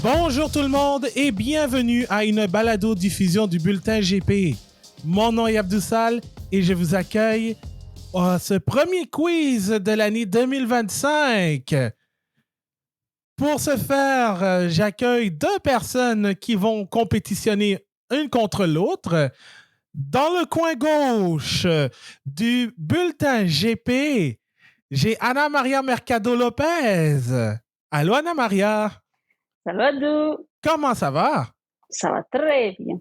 Bonjour tout le monde et bienvenue à une balado-diffusion du Bulletin GP. Mon nom est Abdoussal et je vous accueille à ce premier quiz de l'année 2025. Pour ce faire, j'accueille deux personnes qui vont compétitionner une contre l'autre. Dans le coin gauche du Bulletin GP, j'ai Ana Maria Mercado Lopez. Allô Ana Maria? Salut Abdou. Comment ça va? Ça va très bien.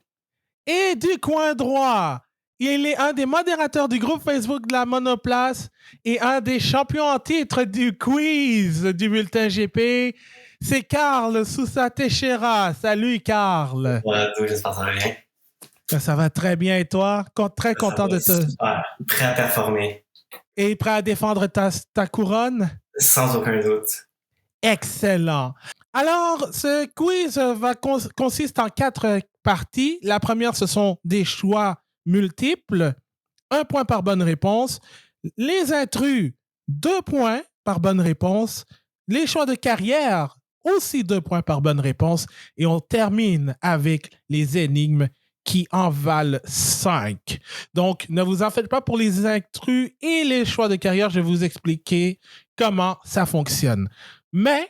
Et du coin droit, il est un des modérateurs du groupe Facebook de la Monoplace et un des champions en titre du quiz du Bulletin GP. C'est Carl Sousa Teixeira. Salut Carl. Ouais, j'espère que ça va bien. Ça va très bien et toi? Très content de te... Super. Prêt à performer. Et prêt à défendre ta couronne? Sans aucun doute. Excellent. Alors, ce quiz consiste en 4 parties. La première, ce sont des choix multiples. 1 point par bonne réponse. Les intrus, 2 points par bonne réponse. Les choix de carrière, aussi 2 points par bonne réponse. Et on termine avec les énigmes qui en valent 5. Donc, ne vous en faites pas pour les intrus et les choix de carrière. Je vais vous expliquer comment ça fonctionne. Mais,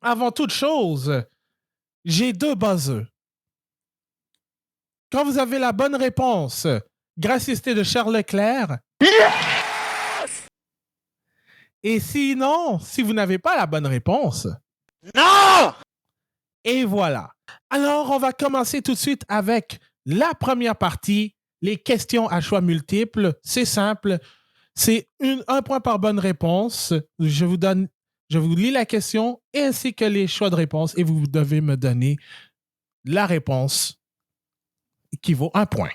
avant toute chose, j'ai 2 buzzers. Quand vous avez la bonne réponse, gracieuseté de Charles Leclerc. Yes! Et sinon, si vous n'avez pas la bonne réponse... Non! Et voilà. Alors, on va commencer tout de suite avec la première partie, les questions à choix multiples. C'est simple. C'est 1 point par bonne réponse. Je vous lis la question ainsi que les choix de réponse et vous devez me donner la réponse qui vaut 1 point.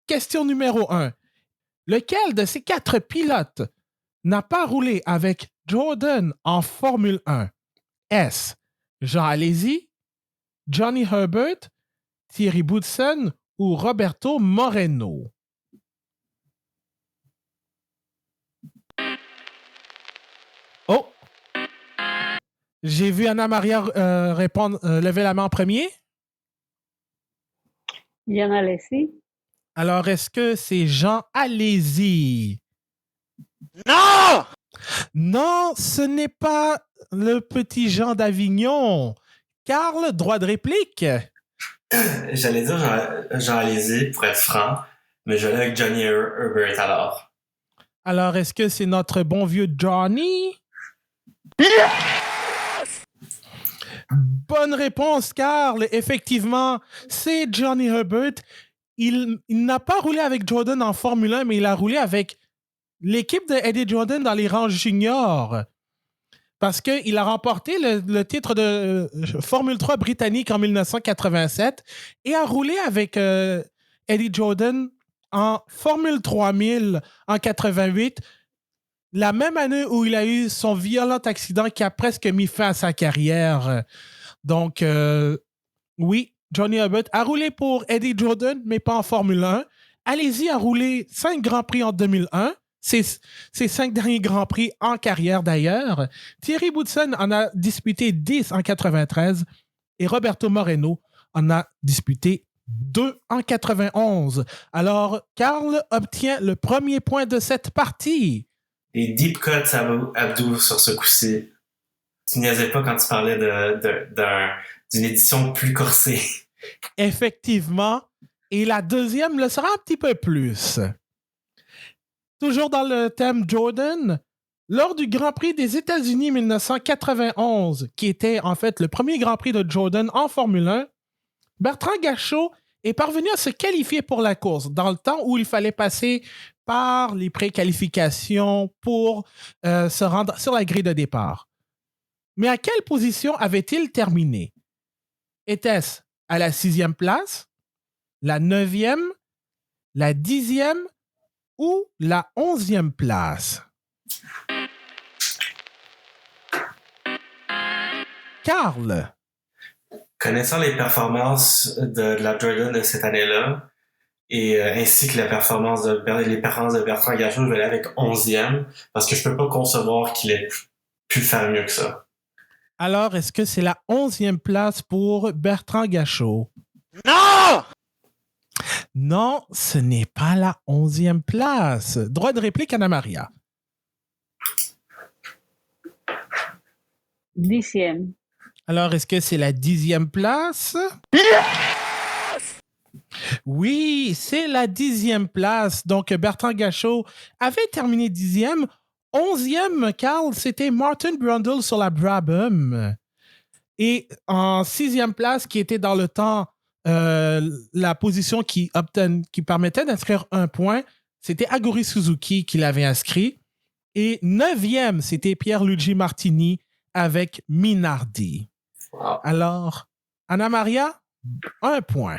Question numéro 1. Lequel de ces 4 pilotes n'a pas roulé avec Jordan en Formule 1? Est-ce Jean Alesi, Johnny Herbert, Thierry Boutsen ou Roberto Moreno? Oh! J'ai vu Ana Maria lever la main en premier. Jean Alesi. Alors, est-ce que c'est Jean Alesi? Non! Non, ce n'est pas le petit Jean d'Avignon. Carl, droit de réplique. J'allais dire Jean Alesi pour être franc, mais je l'ai avec Johnny Herbert alors. Alors, est-ce que c'est notre bon vieux Johnny? Yes! Bonne réponse, Carl. Effectivement, c'est Johnny Herbert. Il n'a pas roulé avec Jordan en Formule 1, mais il a roulé avec l'équipe de Eddie Jordan dans les rangs juniors. Parce qu'il a remporté le titre de Formule 3 britannique en 1987 et a roulé avec Eddie Jordan en Formule 3000 en 88, la même année où il a eu son violent accident qui a presque mis fin à sa carrière. Donc, oui, Johnny Herbert a roulé pour Eddie Jordan, mais pas en Formule 1. Alesi a roulé 5 Grands Prix en 2001. Ses 5 derniers Grands Prix en carrière d'ailleurs. Thierry Boutsen en a disputé 10 en 93 et Roberto Moreno en a disputé 2 en 91. Alors, Carl obtient le premier point de cette partie. Les deep cuts, Abdou, sur ce coup-ci. Tu niaisais pas quand tu parlais d'une édition plus corsée. Effectivement. Et la deuxième le sera un petit peu plus. Toujours dans le thème Jordan, lors du Grand Prix des États-Unis 1991, qui était en fait le premier Grand Prix de Jordan en Formule 1, Bertrand Gachot est parvenu à se qualifier pour la course dans le temps où il fallait passer par les préqualifications pour se rendre sur la grille de départ. Mais à quelle position avait-il terminé? Était-ce à la 6e place, la 9e, la 10e ou la 11e place? Carl. Connaissant les performances de la Jordan de cette année-là, et ainsi que les performances de Bertrand Gachot, je vais aller avec 11e, parce que je peux pas concevoir qu'il ait pu faire mieux que ça. Alors, est-ce que c'est la 11e place pour Bertrand Gachot? Non! Non, ce n'est pas la 11e place. Droit de réplique, Anna-Maria. 10e. Alors, est-ce que c'est la 10e place? Oui, c'est la 10e place. Donc, Bertrand Gachot avait terminé 10e. 11e, Carl, c'était Martin Brundle sur la Brabham. Et en 6e place, qui était dans le temps la position qui permettait d'inscrire un point, c'était Aguri Suzuki qui l'avait inscrit. Et 9e, c'était Pierluigi Martini avec Minardi. Wow. Alors, Anna-Maria, 1 point.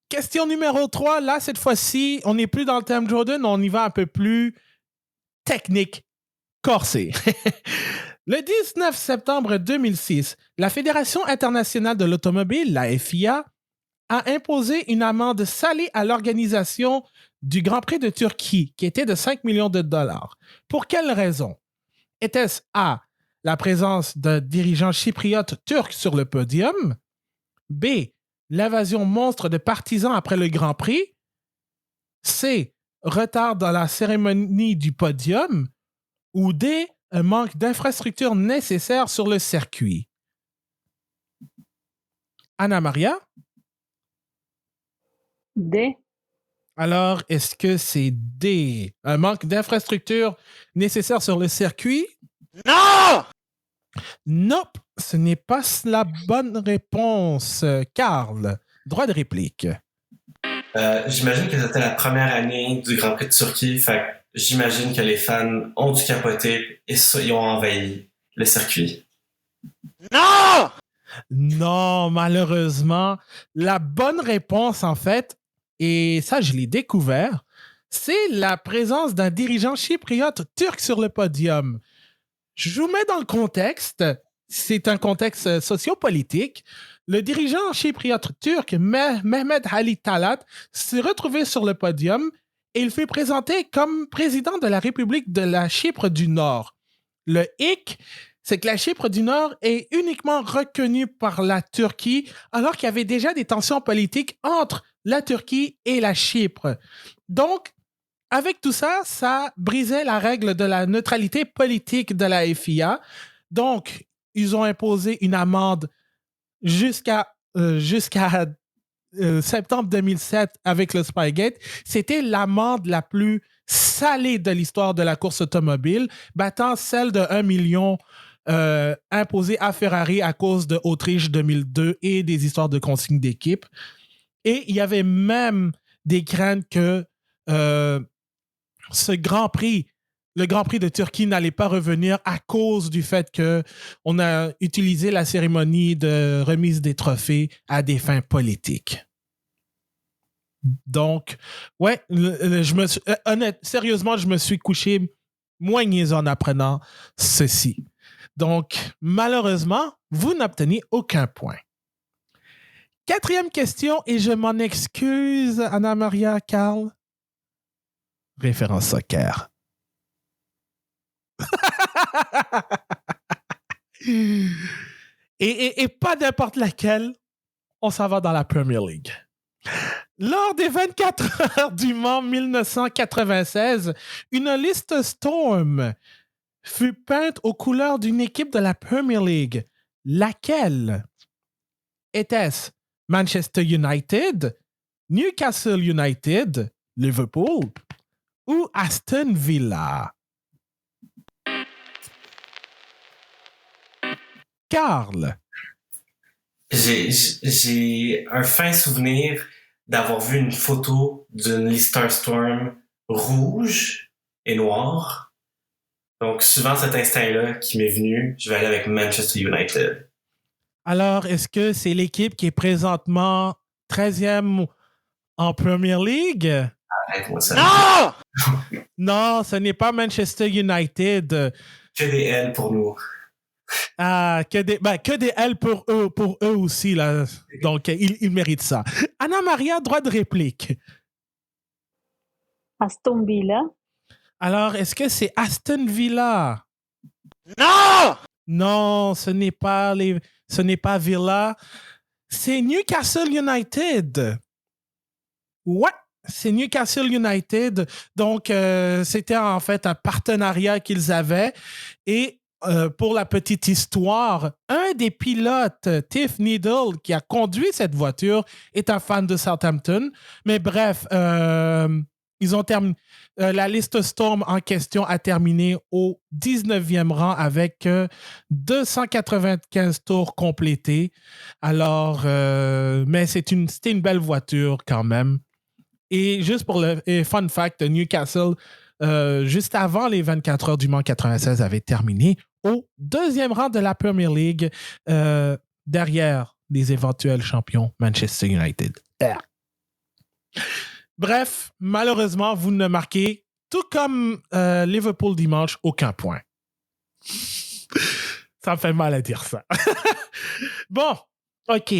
Question numéro 3. Là, cette fois-ci, on n'est plus dans le thème Jordan, on y va un peu plus technique, corsé. Le 19 septembre 2006, la Fédération internationale de l'automobile, la FIA, a imposé une amende salée à l'organisation du Grand Prix de Turquie, qui était de 5 millions de dollars. Pour quelle raison? Était-ce A, la présence d'un dirigeant chypriote turc sur le podium? B, l'invasion monstre de partisans après le Grand Prix? C, retard dans la cérémonie du podium? Ou D, un manque d'infrastructures nécessaires sur le circuit? Anna-Maria? D. Alors, est-ce que c'est D, un manque d'infrastructures nécessaires sur le circuit? Non! Nope, ce n'est pas la bonne réponse. Carl, droit de réplique. J'imagine que c'était la première année du Grand Prix de Turquie, fait que j'imagine que les fans ont dû capoter et ils ont envahi le circuit. Non! Non, malheureusement, la bonne réponse, en fait, et ça, je l'ai découvert, c'est la présence d'un dirigeant chypriote turc sur le podium. Je vous mets dans le contexte. C'est un contexte sociopolitique. Le dirigeant chypriote turc, Mehmet Ali Talat, s'est retrouvé sur le podium et il fut présenté comme président de la République de la Chypre du Nord. Le hic, c'est que la Chypre du Nord est uniquement reconnue par la Turquie, alors qu'il y avait déjà des tensions politiques entre la Turquie et la Chypre. Donc, avec tout ça, ça brisait la règle de la neutralité politique de la FIA. Donc, ils ont imposé une amende jusqu'à septembre 2007 avec le Spygate. C'était l'amende la plus salée de l'histoire de la course automobile, battant celle de 1 million imposée à Ferrari à cause de Autriche 2002 et des histoires de consignes d'équipe. Et il y avait même des craintes que ce Grand Prix, le Grand Prix de Turquie n'allait pas revenir à cause du fait qu'on a utilisé la cérémonie de remise des trophées à des fins politiques. Donc, ouais, sérieusement, je me suis couché moins niaiseux en apprenant ceci. Donc, malheureusement, vous n'obtenez aucun point. 4e question, et je m'en excuse, Anna-Maria, Carl. Référence soccer. et pas n'importe laquelle, on s'en va dans la Premier League. Lors des 24 heures du Mans 1996, une liste Storm fut peinte aux couleurs d'une équipe de la Premier League. Laquelle? Était-ce Manchester United, Newcastle United, Liverpool ou Aston Villa? Carl. J'ai un fin souvenir d'avoir vu une photo d'une Lister Storm rouge et noire. Donc, suivant cet instinct-là qui m'est venu, je vais aller avec Manchester United. Alors, est-ce que c'est l'équipe qui est présentement 13e en Premier League? Arrête-moi ça. Non! Non, ce n'est pas Manchester United. Que des L pour nous. Ah, que des L pour eux aussi, là. Donc, ils méritent ça. Anna-Maria, droit de réplique. Aston Villa. Alors, est-ce que c'est Aston Villa? Non! Non, ce n'est pas Villa. C'est Newcastle United. Ouais, c'est Newcastle United. Donc, c'était en fait un partenariat qu'ils avaient. Et pour la petite histoire, un des pilotes, Tiff Needle, qui a conduit cette voiture, est un fan de Southampton. Mais bref, ils ont terminé. La liste Storm en question a terminé au 19e rang avec 295 tours complétés. Alors, mais c'était une belle voiture quand même. Et juste pour le fun fact, Newcastle, juste avant les 24 heures du Mans 96, avait terminé au 2e rang de la Premier League, derrière les éventuels champions Manchester United. Bref, malheureusement, vous ne marquez, tout comme Liverpool dimanche, aucun point. Ça me fait mal à dire ça. Bon, OK.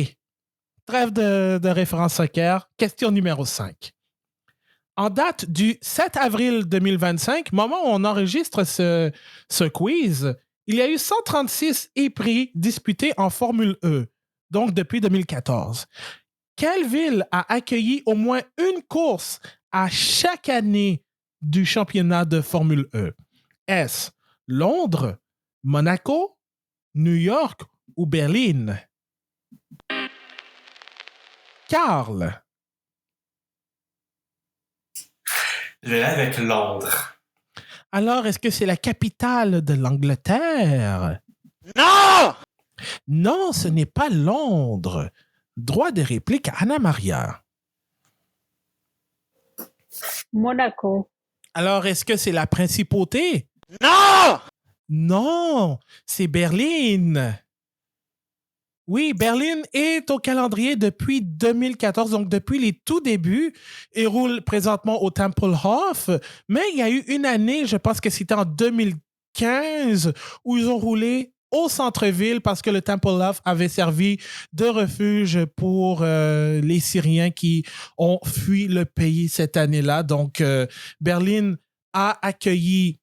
Trêve de référence soccer. Question numéro 5. En date du 7 avril 2025, moment où on enregistre ce quiz, il y a eu 136 éprix disputés en Formule E, donc depuis 2014. Quelle ville a accueilli au moins une course à chaque année du championnat de Formule E? Est-ce Londres, Monaco, New York ou Berlin? Carl. Je vais aller avec Londres. Alors, est-ce que c'est la capitale de l'Angleterre? Non! Non, ce n'est pas Londres. Droit de réplique à Anna Maria. Monaco. Alors, est-ce que c'est la principauté? Non! Non, c'est Berlin. Oui, Berlin est au calendrier depuis 2014, donc depuis les tout débuts. Il roule présentement au Tempelhof, mais il y a eu une année, je pense que c'était en 2015, où ils ont roulé au centre-ville parce que le Tempelhof avait servi de refuge pour les Syriens qui ont fui le pays cette année-là. Donc, Berlin a accueilli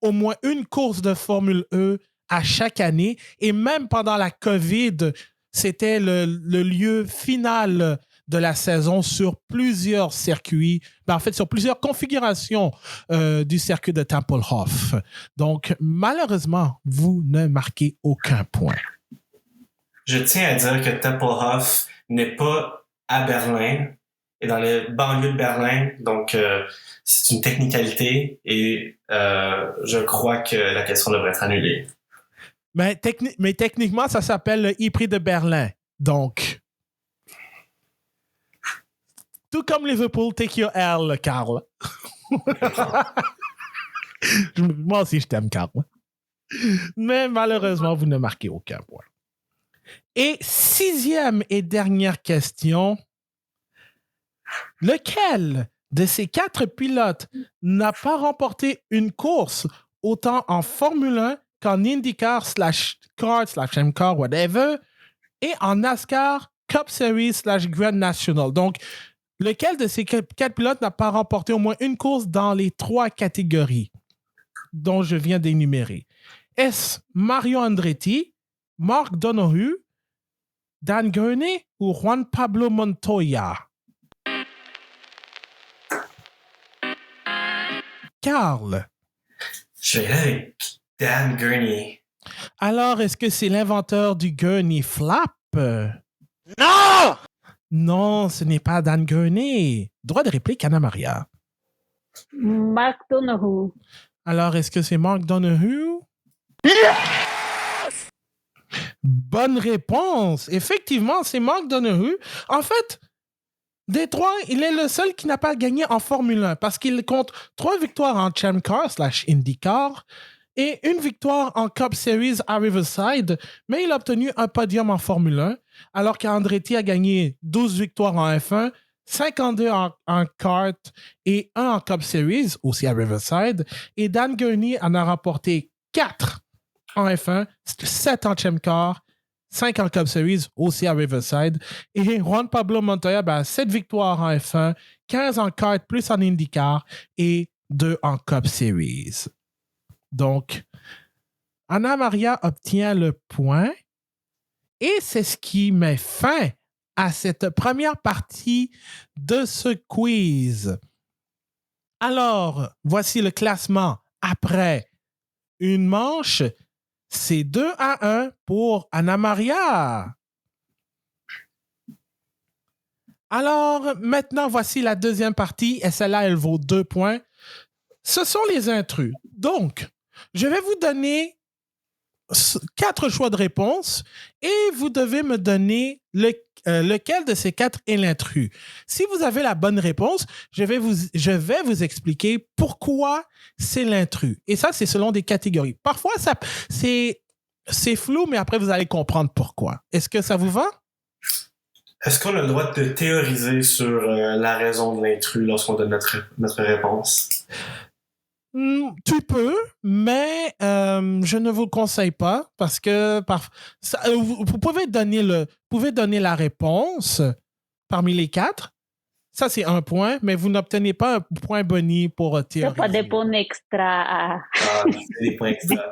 au moins une course de Formule E à chaque année. Et même pendant la COVID, c'était le lieu final de la saison sur plusieurs circuits, en fait, sur plusieurs configurations du circuit de Tempelhof. Donc, malheureusement, vous ne marquez aucun point. Je tiens à dire que Tempelhof n'est pas à Berlin, et dans les banlieues de Berlin, donc c'est une technicalité et je crois que la question devrait être annulée. Mais techniquement, ça s'appelle le e-prix de Berlin. Donc, tout comme Liverpool, take your L, Carl. Moi aussi, je t'aime, Carl. Mais malheureusement, vous ne marquez aucun point. Et 6e et dernière question. Lequel de ces 4 pilotes n'a pas remporté une course autant en Formule 1 qu'en IndyCar /Kart /MCAR, whatever, et en NASCAR Cup Series /Grand National? Donc, lequel de ces 4 pilotes n'a pas remporté au moins une course dans les 3 catégories dont je viens d'énumérer? Est-ce Mario Andretti, Mark Donohue, Dan Gurney ou Juan Pablo Montoya? Carl. Je vais aller avec Dan Gurney. Alors, est-ce que c'est l'inventeur du Gurney Flap? Non! Non, ce n'est pas Dan Gurney. Droit de réplique, Anna Maria. Mark Donohue. Alors, est-ce que c'est Mark Donohue? Yes! Bonne réponse. Effectivement, c'est Mark Donohue. En fait, des 3, il est le seul qui n'a pas gagné en Formule 1 parce qu'il compte 3 victoires en Champ Car /IndyCar et une victoire en Cup Series à Riverside, mais il a obtenu un podium en Formule 1, alors qu'Andretti a gagné 12 victoires en F1, 52 en kart et 1 en Cup Series, aussi à Riverside, et Dan Gurney en a remporté 4 en F1, 7 en Champ Car, 5 en Cup Series, aussi à Riverside. Et Juan Pablo Montoya, 7 victoires en F1, 15 en kart, plus en IndyCar et 2 en Cup Series. Donc, Anna Maria obtient le point et c'est ce qui met fin à cette première partie de ce quiz. Alors, voici le classement après une manche. C'est 2-1 pour Anna Maria. Alors, maintenant, voici la deuxième partie et celle-là, elle vaut 2 points. Ce sont les intrus. Donc, je vais vous donner 4 choix de réponse et vous devez me donner lequel de ces 4 est l'intrus. Si vous avez la bonne réponse, je vais vous expliquer pourquoi c'est l'intrus. Et ça, c'est selon des catégories. Parfois, c'est flou, mais après, vous allez comprendre pourquoi. Est-ce que ça vous va? Est-ce qu'on a le droit de théoriser sur la raison de l'intrus lorsqu'on donne notre réponse? Tu peux, mais je ne vous le conseille pas parce que vous pouvez donner la réponse parmi les 4. Ça, c'est 1 point, mais vous n'obtenez pas un point boni pour Il n'y a théoriser. pas de points extra. C'est des points extra.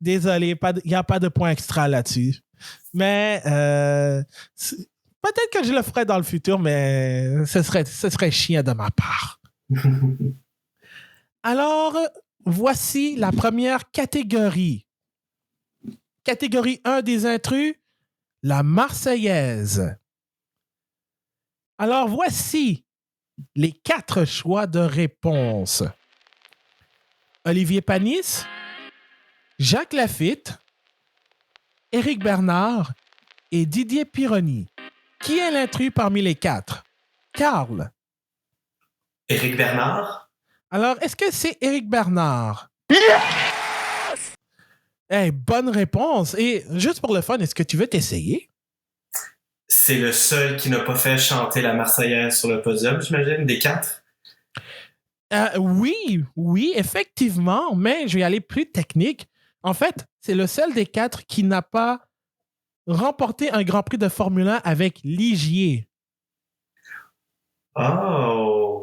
Désolé, il n'y a pas de point extra là-dessus. Mais peut-être que je le ferai dans le futur, mais ce serait chiant de ma part. Alors, voici la première catégorie. Catégorie 1 des intrus, la Marseillaise. Alors, voici les 4 choix de réponse. Olivier Panis, Jacques Laffitte, Éric Bernard et Didier Pironi. Qui est l'intrus parmi les 4? Carl. Éric Bernard? Alors, est-ce que c'est Éric Bernard? Yes! Hey, bonne réponse. Et juste pour le fun, est-ce que tu veux t'essayer? C'est le seul qui n'a pas fait chanter la Marseillaise sur le podium, j'imagine, des 4? Oui, effectivement, mais je vais aller plus technique. En fait, c'est le seul des 4 qui n'a pas remporté un Grand Prix de Formule 1 avec Ligier. Oh!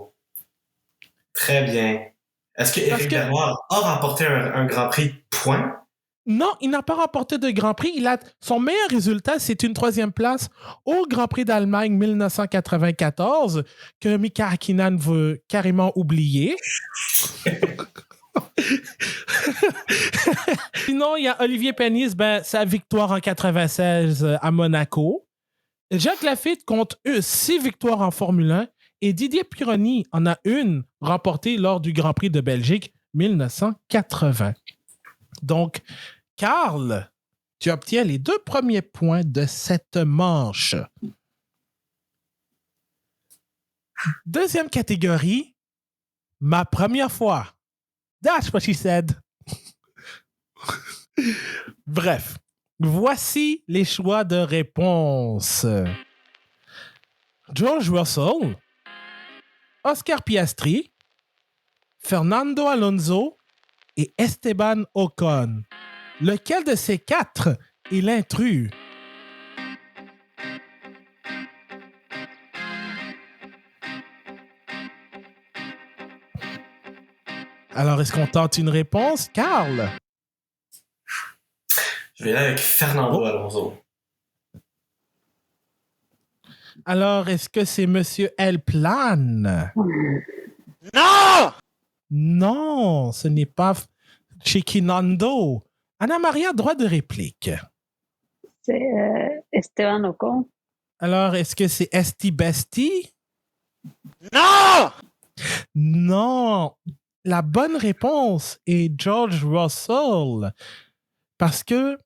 Très bien. Est-ce que Éric Bernard a remporté un Grand Prix, point? Non, il n'a pas remporté de Grand Prix. Son meilleur résultat, c'est une 3e place au Grand Prix d'Allemagne 1994 que Mika Häkkinen veut carrément oublier. Sinon, il y a Olivier Panis, sa victoire en 96 à Monaco. Jacques Laffitte compte 6 victoires en Formule 1 et Didier Pironi en a une remportée lors du Grand Prix de Belgique 1980. Donc, Carl, tu obtiens les 2 premiers points de cette manche. Deuxième catégorie, ma première fois. That's what she said. Bref, voici les choix de réponse. George Russell, Oscar Piastri, Fernando Alonso et Esteban Ocon. Lequel de ces 4 est l'intrus? Alors, est-ce qu'on tente une réponse? Carl? Je vais aller avec Fernando Alonso. Alors, est-ce que c'est Monsieur Elplan? Non! Non, ce n'est pas Chiquinando. Anna Maria, droit de réplique. C'est Esteban Ocon. Alors, est-ce que c'est Esti Besti? Non! Non. La bonne réponse est George Russell. Parce que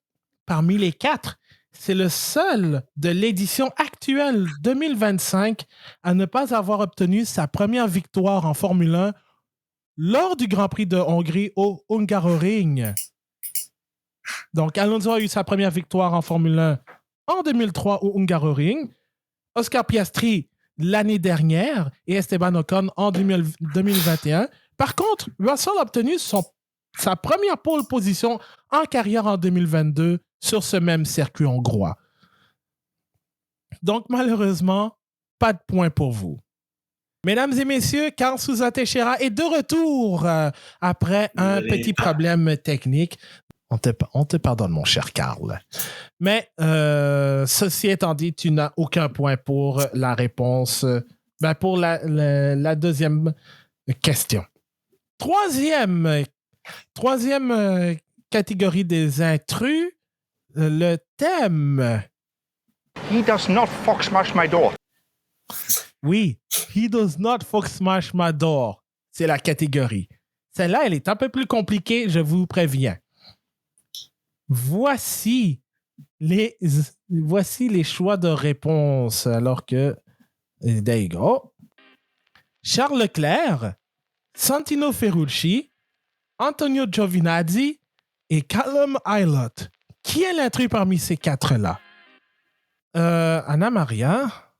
parmi les 4, c'est le seul de l'édition actuelle 2025 à ne pas avoir obtenu sa première victoire en Formule 1 lors du Grand Prix de Hongrie au Hungaroring. Donc, Alonso a eu sa première victoire en Formule 1 en 2003 au Hungaroring, Oscar Piastri l'année dernière et Esteban Ocon en 2021. Par contre, Russell a obtenu sa première pole position en carrière en 2022 sur ce même circuit hongrois. Donc, malheureusement, pas de point pour vous. Mesdames et messieurs, Carl Souza Teixeira est de retour après un petit problème technique. On te pardonne, mon cher Carl. Mais ceci étant dit, tu n'as aucun point pour la réponse, pour la deuxième question. Troisième catégorie des intrus, le thème. He does not fox smash my door. Oui, he does not fox smash my door. C'est la catégorie. Celle-là, elle est un peu plus compliquée, je vous préviens. Voici les choix de réponse. Alors que, there you go. Charles Leclerc, Santino Ferrucci, Antonio Giovinazzi et Callum Ilott. Qui est l'intrus parmi ces quatre-là? Anna Maria?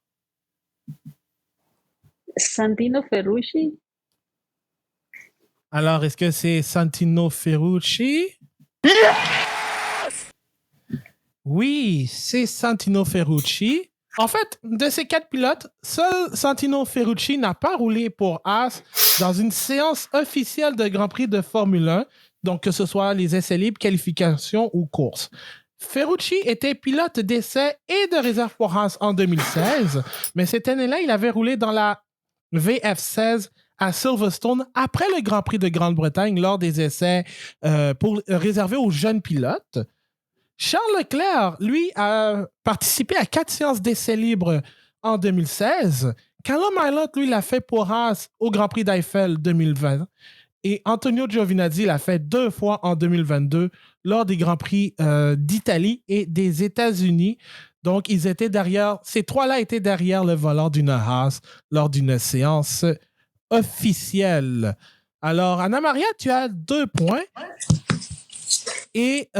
Santino Ferrucci. Alors, est-ce que c'est Santino Ferrucci? Oui, c'est Santino Ferrucci. En fait, de ces quatre pilotes, seul Santino Ferrucci n'a pas roulé pour Haas dans une séance officielle de Grand Prix de Formule 1, donc que ce soit les essais libres, qualifications ou courses. Ferrucci était pilote d'essai et de réserve pour Haas en 2016, mais cette année-là, il avait roulé dans la VF16 à Silverstone après le Grand Prix de Grande-Bretagne lors des essais réservés aux jeunes pilotes. Charles Leclerc, lui, a participé à 4 séances d'essais libres en 2016. Callum Ilott, lui, l'a fait pour Haas au Grand Prix d'Eiffel 2020. Et Antonio Giovinazzi l'a fait 2 fois en 2022 lors des Grands Prix d'Italie et des États-Unis. Donc, ces trois-là étaient derrière le volant d'une Haas lors d'une séance officielle. Alors, Anna Maria, tu as 2 points. Et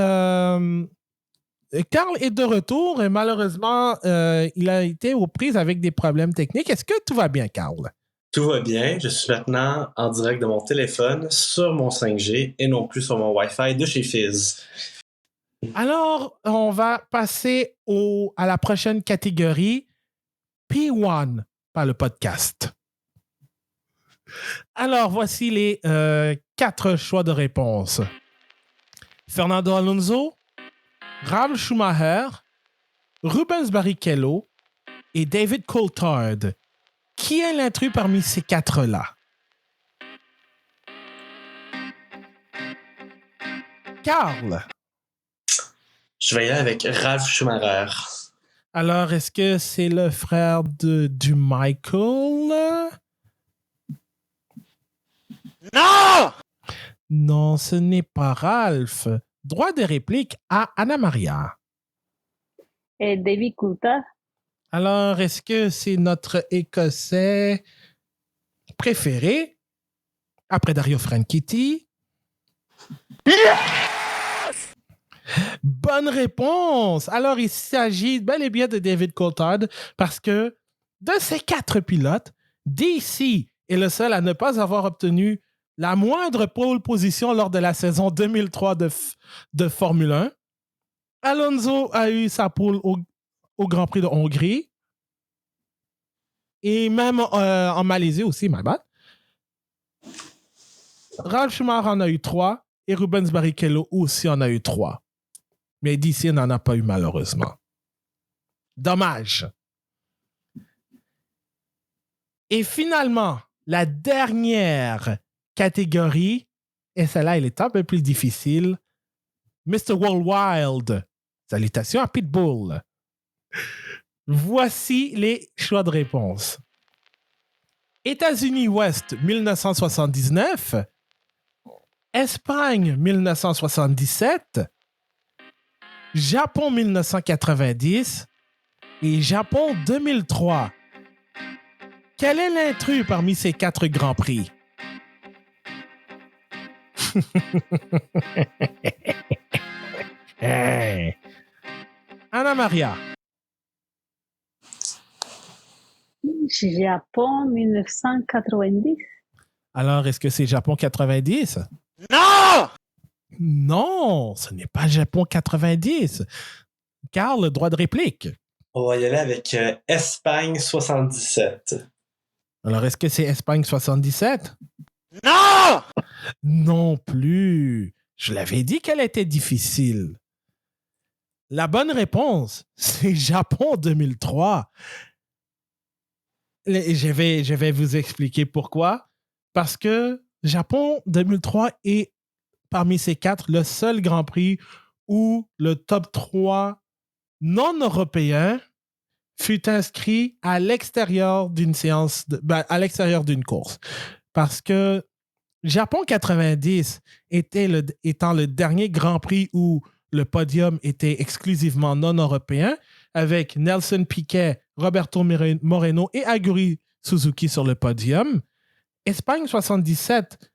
Carl est de retour et malheureusement, il a été aux prises avec des problèmes techniques. Est-ce que tout va bien, Carl? Tout va bien. Je suis maintenant en direct de mon téléphone sur mon 5G et non plus sur mon Wi-Fi de chez Fizz. Alors, on va passer à la prochaine catégorie, P1, pas le podcast. Alors, voici les 4 choix de réponse. Fernando Alonso, Ralf Schumacher, Rubens Barrichello et David Coulthard. Qui est l'intrus parmi ces 4-là? Carl. Je vais y aller avec Ralf Schumacher. Alors, est-ce que c'est le frère du Michael? Non! Non, ce n'est pas Ralph. Droit de réplique à Anna Maria. Et David Coulthard. Alors, est-ce que c'est notre Écossais préféré après Dario Franchitti? Yes! Bonne réponse! Alors, il s'agit bel et bien de David Coulthard parce que de ces 4 pilotes, DC est le seul à ne pas avoir obtenu la moindre pole position lors de la saison 2003 de Formule 1. Alonso a eu sa pole au Grand Prix de Hongrie et même en Malaisie aussi, my bad. Ralf Schumacher en a eu 3 et Rubens Barrichello aussi en a eu 3. Mais DC n'en a pas eu malheureusement. Dommage. Et finalement, la dernière catégorie, et celle-là, elle est un peu plus difficile. Mr. Worldwide. Salutations à Pitbull. Voici les choix de réponse. États-Unis Ouest 1979, Espagne 1977, Japon 1990 et Japon 2003. Quel est l'intrus parmi ces 4 grands prix? Hey. Anna Maria. Japon 1990. Alors, est-ce que c'est Japon 90? Non! Non, ce n'est pas Japon 90. Carl, droit de réplique. On va y aller avec Espagne 77. Alors, est-ce que c'est Espagne 77? Non! Non plus. Je l'avais dit qu'elle était difficile. La bonne réponse, c'est Japon 2003. Je vais vous expliquer pourquoi. Parce que Japon 2003 est, parmi ces 4, le seul Grand Prix où le top 3 non européen fut inscrit à l'extérieur d'une séance, à l'extérieur d'une course. Parce que Japon 90 étant le dernier Grand Prix où le podium était exclusivement non européen, avec Nelson Piquet, Roberto Moreno et Aguri Suzuki sur le podium. Espagne 77,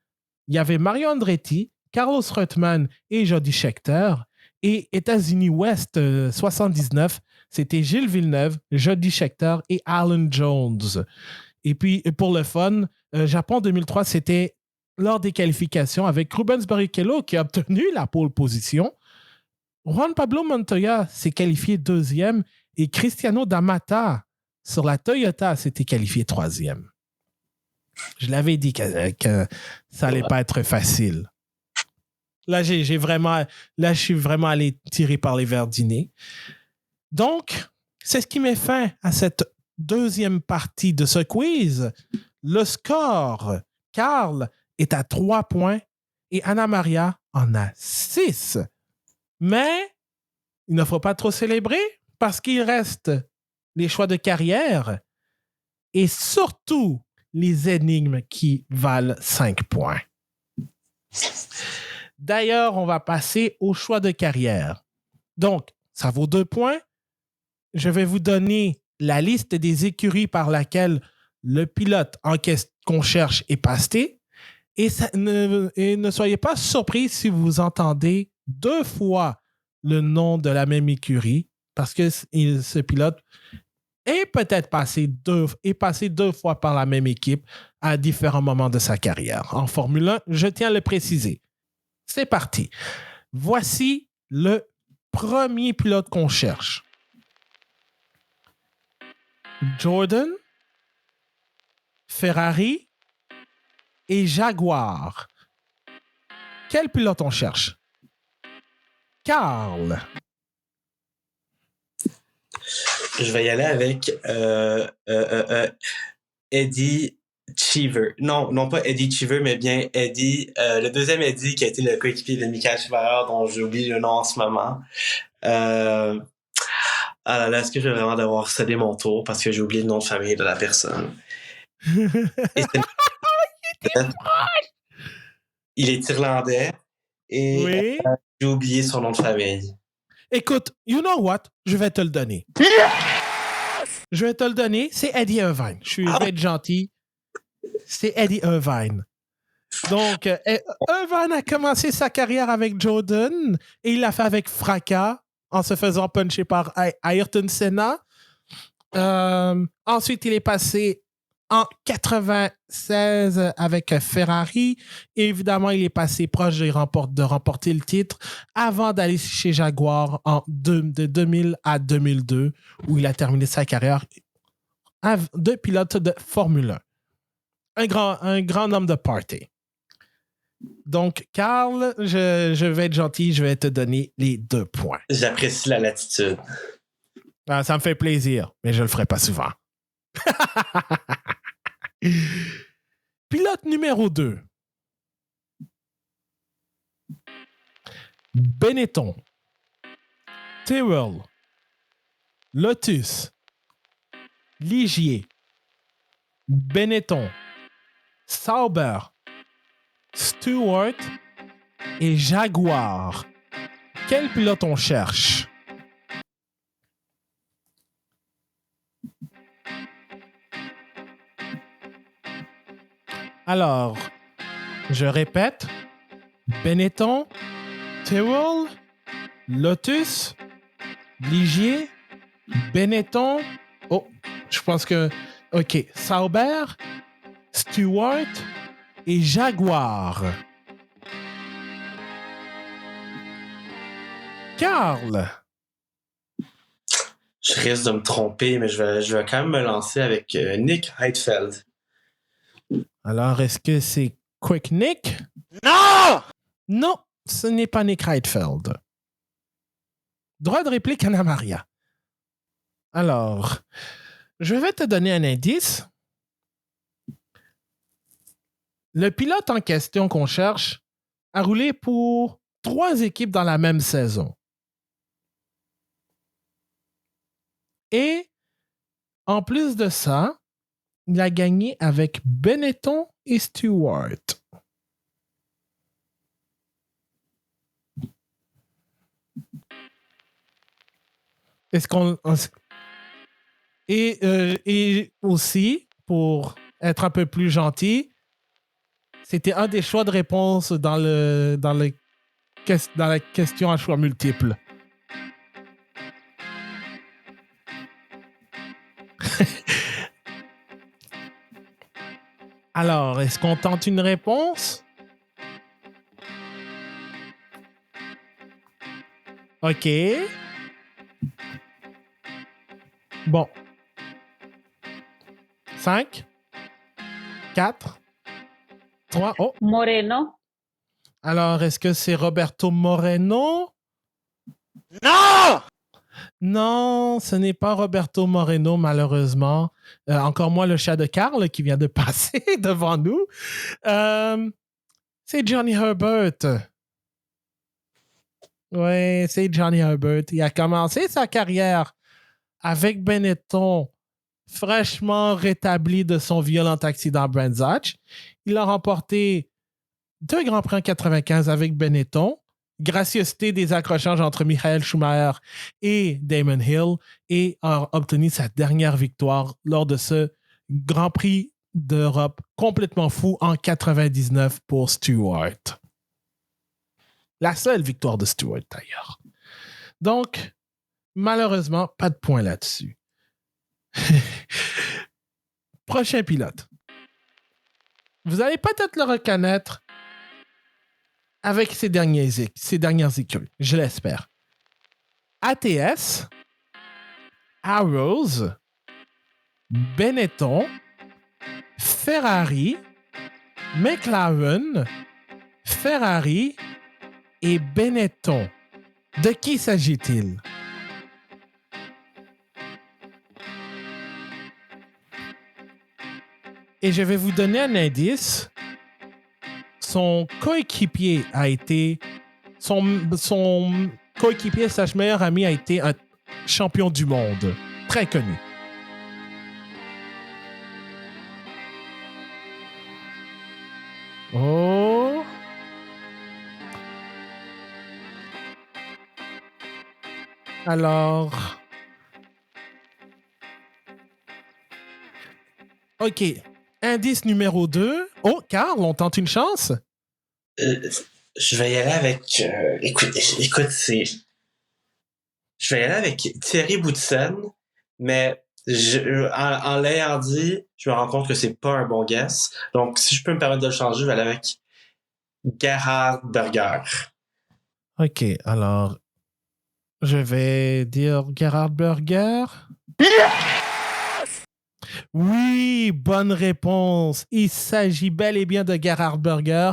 il y avait Mario Andretti, Carlos Reutemann et Jody Scheckter. Et États-Unis Ouest 79, c'était Gilles Villeneuve, Jody Scheckter et Alan Jones. Et puis, pour le fun, Japon 2003, c'était lors des qualifications avec Rubens Barrichello qui a obtenu la pole position. Juan Pablo Montoya s'est qualifié 2e et Cristiano D'Amata sur la Toyota s'était qualifié 3e. Je l'avais dit que ça allait pas être facile. Là, je suis vraiment allé tirer par les verres du nez. Donc, c'est ce qui met fin à cette deuxième partie de ce quiz. Le score, Carl est à 3 points et Anna Maria en a 6. Mais il ne faut pas trop célébrer parce qu'il reste les choix de carrière et surtout les énigmes qui valent 5 points. D'ailleurs, on va passer au choix de carrière. Donc, ça vaut 2 points. Je vais vous donner la liste des écuries par laquelle le pilote qu'on cherche est passé. Et ne soyez pas surpris si vous entendez 2 fois le nom de la même écurie, parce que ce pilote est peut-être passé 2 fois par la même équipe à différents moments de sa carrière. En Formule 1, je tiens à le préciser. C'est parti. Voici le premier pilote qu'on cherche. Jordan, Ferrari et Jaguar. Quel pilote on cherche? Carl. Je vais y aller avec Eddie Cheever. Non pas Eddie Cheever, mais bien Eddie, le deuxième Eddie qui a été le coéquipier de Michael Schumacher, dont j'oublie le nom en ce moment. Ah là là, est-ce que je vais vraiment devoir céder mon tour parce que j'ai oublié le nom de famille de la personne? Il est irlandais et Oui. j'ai oublié son nom de famille. Écoute, you know what? Je vais te le donner. Je vais te le donner. C'est Eddie Irvine. Je vais être gentil. C'est Eddie Irvine. Donc, Irvine a commencé sa carrière avec Jordan et il l'a fait avec fracas en se faisant puncher par Ayrton Senna. Ensuite, il est passé en 96 avec Ferrari. Et évidemment, il est passé proche de remporter le titre avant d'aller chez Jaguar de 2000 à 2002, où il a terminé sa carrière de pilote de Formule 1. Un grand homme de party. Donc, Carl, je vais être gentil, je vais te donner les 2 points. J'apprécie la latitude. Ça me fait plaisir, mais je le ferai pas souvent. Pilote numéro 2. Benetton, Tyrrell, Lotus, Ligier, Benetton, Sauber, Stewart et Jaguar. Quel pilote on cherche? Alors, je répète, Benetton, Tyrrell, Lotus, Ligier, Benetton, je pense que, OK, Sauber, Stewart et Jaguar. Carl. Je risque de me tromper, mais je vais quand même me lancer avec Nick Heidfeld. Alors, est-ce que c'est Quick Nick? Non! Non, ce n'est pas Nick Heidfeld. Droit de réplique, Anna Maria. Alors, je vais te donner un indice. Le pilote en question qu'on cherche a roulé pour 3 équipes dans la même saison. Et en plus de ça, il a gagné avec Benetton et Stewart. Est-ce qu'on... Et aussi, pour être un peu plus gentil, c'était un des choix de réponse dans la question à choix multiples. Alors, est-ce qu'on tente une réponse? OK. Bon. 5, 4, 3. Oh. Moreno. Alors, est-ce que c'est Roberto Moreno? Non! Non, ce n'est pas Roberto Moreno, malheureusement. Encore moins le chat de Carl qui vient de passer devant nous. C'est Johnny Herbert. Oui, c'est Johnny Herbert. Il a commencé sa carrière avec Benetton, fraîchement rétabli de son violent accident à Brands Hatch. Il a remporté 2 Grands Prix en 95 avec Benetton, gracieuseté des accrochages entre Michael Schumacher et Damon Hill, et a obtenu sa dernière victoire lors de ce Grand Prix d'Europe complètement fou en 99 pour Stewart. La seule victoire de Stewart, d'ailleurs. Donc, malheureusement, pas de point là-dessus. Prochain pilote. Vous allez peut-être le reconnaître avec ses dernières écuries, je l'espère. ATS, Arrows, Benetton, Ferrari, McLaren, Ferrari et Benetton. De qui s'agit-il? Et je vais vous donner un indice. Son coéquipier a été... Son coéquipier / meilleur ami a été un champion du monde. Très connu. Oh... Alors... OK. Indice numéro 2. Oh, Carl, on tente une chance? Je vais y aller avec... écoute, c'est... Je vais y aller avec Thierry Boutsen, mais en l'ayant dit, je me rends compte que c'est pas un bon guess. Donc, si je peux me permettre de le changer, je vais aller avec Gerhard Berger. OK, alors... Je vais dire Gerhard Berger. Oui, bonne réponse. Il s'agit bel et bien de Gerhard Berger,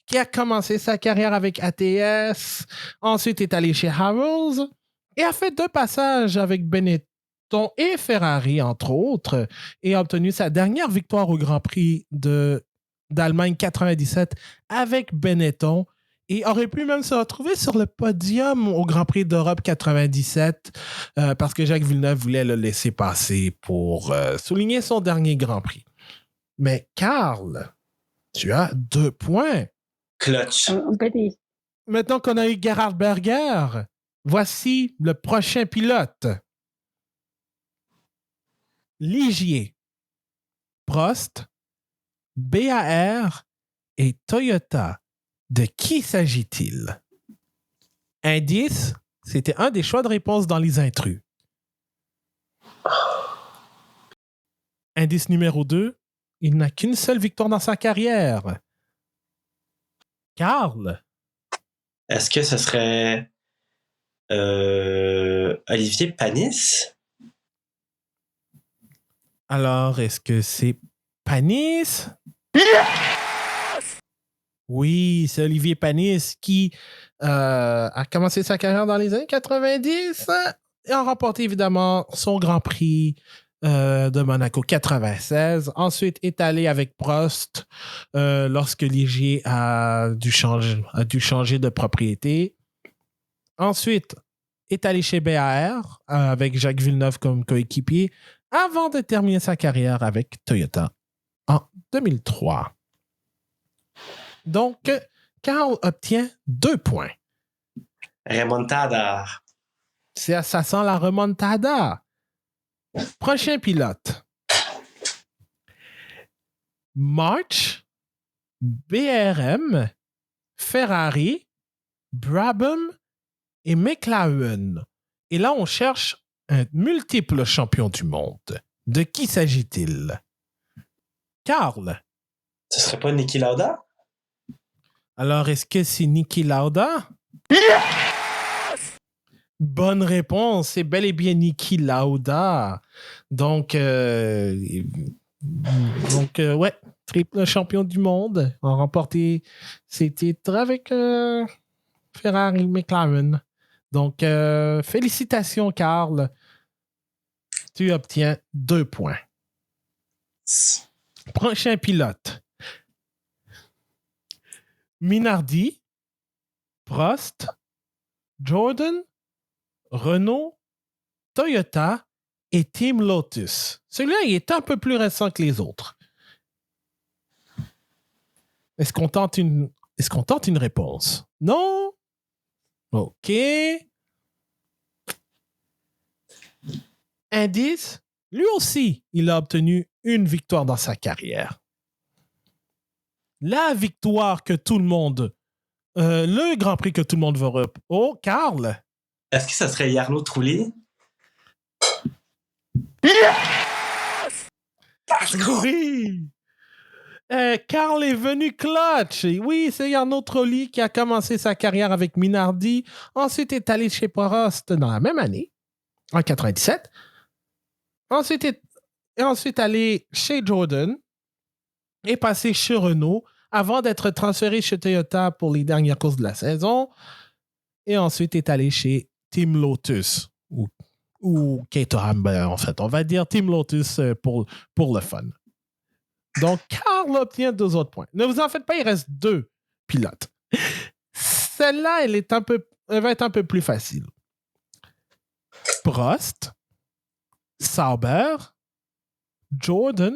qui a commencé sa carrière avec ATS, ensuite est allé chez Harrows et a fait 2 passages avec Benetton et Ferrari, entre autres, et a obtenu sa dernière victoire au Grand Prix d'Allemagne 97 avec Benetton. Et aurait pu même se retrouver sur le podium au Grand Prix d'Europe 97 parce que Jacques Villeneuve voulait le laisser passer pour souligner son dernier Grand Prix. Mais Carl, tu as 2 points. Clutch. Un petit. Maintenant qu'on a eu Gerhard Berger, voici le prochain pilote. Ligier, Prost, BAR et Toyota. De qui s'agit-il? Indice, c'était un des choix de réponse dans les intrus. Indice numéro 2, il n'a qu'une seule victoire dans sa carrière. Carl? Est-ce que ce serait Olivier Panis? Alors, est-ce que c'est Panis? Oui, c'est Olivier Panis qui a commencé sa carrière dans les années 90 et a remporté évidemment son Grand Prix de Monaco 96. Ensuite, est allé avec Prost lorsque Ligier a dû changer de propriété. Ensuite, est allé chez BAR avec Jacques Villeneuve comme coéquipier avant de terminer sa carrière avec Toyota en 2003. Donc, Carl obtient 2 points. Remontada. Ça sent la remontada. Prochain pilote. March, BRM, Ferrari, Brabham et McLaren. Et là, on cherche un multiple champion du monde. De qui s'agit-il? Carl. Ce serait pas Niki Lauda? Alors, est-ce que c'est Niki Lauda? Yes! Bonne réponse, c'est bel et bien Niki Lauda. Donc, ouais, triple champion du monde, a remporté ses titres avec Ferrari McLaren. Donc, félicitations, Carl. Tu obtiens 2 points. Prochain pilote. Minardi, Prost, Jordan, Renault, Toyota et Team Lotus. Celui-là, il est un peu plus récent que les autres. Est-ce qu'on tente une réponse? Non? OK. Indice, lui aussi, il a obtenu une victoire dans sa carrière. La victoire que tout le monde... le Grand Prix que tout le monde veut... Oh, Carl! Est-ce que ça serait Jarno Trulli? Yes! Oui! Carl est venu clutch. Oui, c'est Jarno Trulli qui a commencé sa carrière avec Minardi. Ensuite, est allé chez Prost dans la même année, en 97. Ensuite allé chez Jordan et passé chez Renault avant d'être transféré chez Toyota pour les dernières courses de la saison. Et ensuite est allé chez Team Lotus ou Caterham, en fait. On va dire Team Lotus pour le fun. Donc, Carl obtient 2 autres points. Ne vous en faites pas, il reste 2 pilotes. Celle-là, elle va être un peu plus facile. Prost, Sauber, Jordan,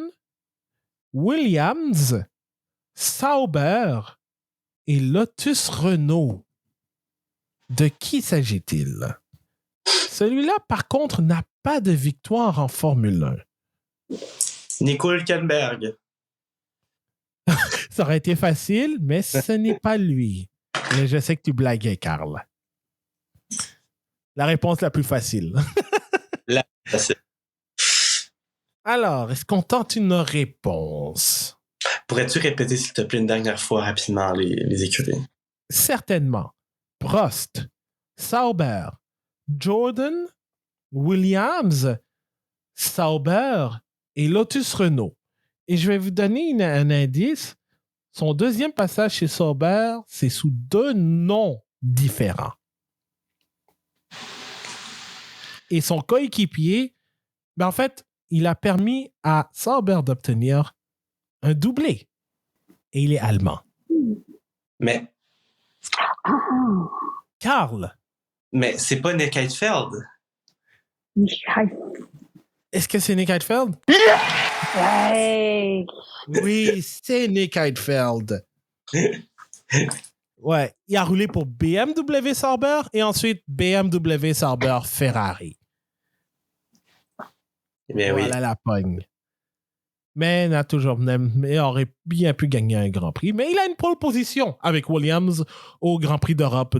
Williams, Sauber et Lotus Renault. De qui s'agit-il? Celui-là, par contre, n'a pas de victoire en Formule 1. Nico Hülkenberg. Ça aurait été facile, mais ce n'est pas lui. Mais je sais que tu blaguais, Carl. La réponse la plus facile. Alors, est-ce qu'on tente une réponse? Pourrais-tu répéter, s'il te plaît, une dernière fois rapidement les écuries? Certainement. Prost, Sauber, Jordan, Williams, Sauber et Lotus Renault. Et je vais vous donner un indice. Son deuxième passage chez Sauber, c'est sous 2 noms différents. Et son coéquipier, en fait, il a permis à Sauber d'obtenir un doublé. Et il est allemand. Mais... Carl. Mais c'est pas Nick Heidfeld. Est-ce que c'est Nick Heidfeld? Hey. Oui, c'est Nick Heidfeld. Ouais, il a roulé pour BMW Sauber et ensuite BMW Sauber Ferrari. Mais voilà la pogne. Mais il aurait bien pu gagner un Grand Prix. Mais il a une pole position avec Williams au Grand Prix d'Europe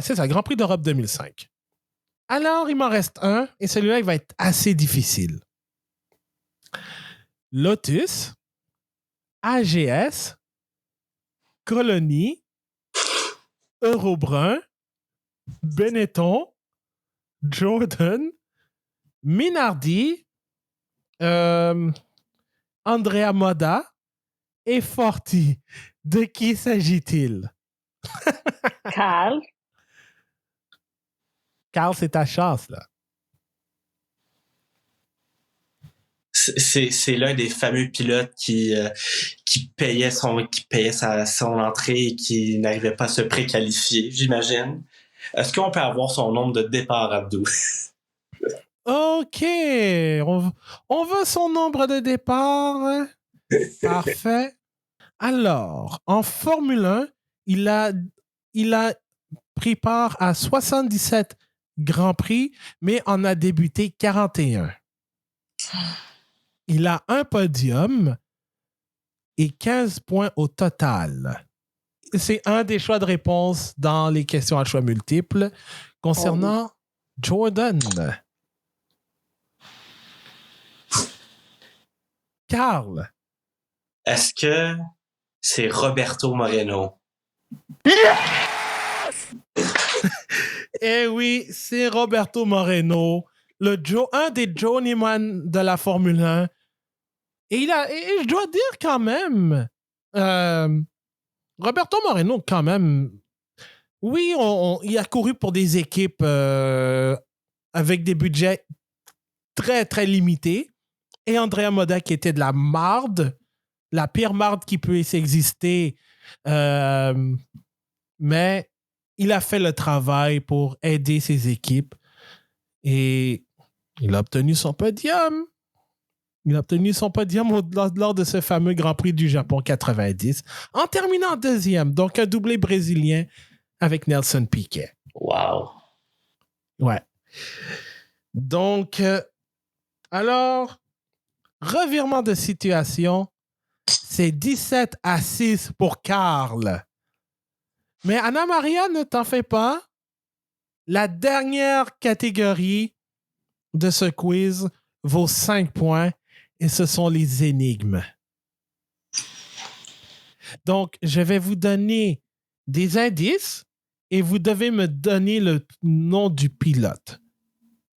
c'est ça, Grand Prix d'Europe 2005. Alors, il m'en reste un et celui-là, il va être assez difficile. Lotus, AGS, Colony, Eurobrun, Benetton, Jordan, Minardi, Andrea Moda et Forti. De qui s'agit-il? Carl. Carl, c'est ta chance, là. C'est l'un des fameux pilotes qui payait son entrée et qui n'arrivait pas à se préqualifier, j'imagine. Est-ce qu'on peut avoir son nombre de départ, Abdou? OK. On veut son nombre de départ. Parfait. Alors, en Formule 1, il a pris part à 77 Grands Prix, mais en a débuté 41. Il a un podium et 15 points au total. C'est un des choix de réponse dans les questions à choix multiples concernant Jordan. Carl. Est-ce que c'est Roberto Moreno? Eh oui, c'est Roberto Moreno, un des Journeyman de la Formule 1. Et je dois dire quand même, Roberto Moreno, quand même, oui, il a couru pour des équipes avec des budgets très, très limités. Et Andrea Moda qui était de la marde, la pire marde qui puisse exister. Mais il a fait le travail pour aider ses équipes et il a obtenu son podium. Il a obtenu son podium lors de ce fameux Grand Prix du Japon 90 en terminant deuxième. Donc, un doublé brésilien avec Nelson Piquet. Wow. Ouais. Donc, alors, revirement de situation, c'est 17-6 pour Carl. Mais Anna Maria, ne t'en fais pas. La dernière catégorie de ce quiz vaut 5 points et ce sont les énigmes. Donc, je vais vous donner des indices et vous devez me donner le nom du pilote.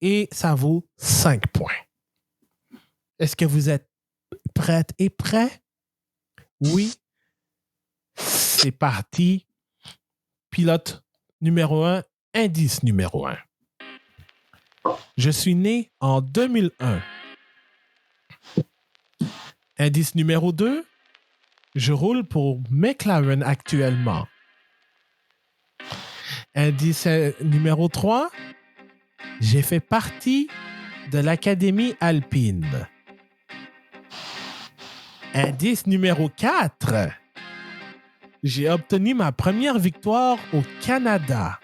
Et ça vaut 5 points. Est-ce que vous êtes prête et prêt? Oui. C'est parti. Pilote numéro 1, indice numéro 1. Je suis né en 2001. Indice numéro 2, je roule pour McLaren actuellement. Indice numéro 3, j'ai fait partie de l'Académie alpine. Indice numéro 4, j'ai obtenu ma première victoire au Canada.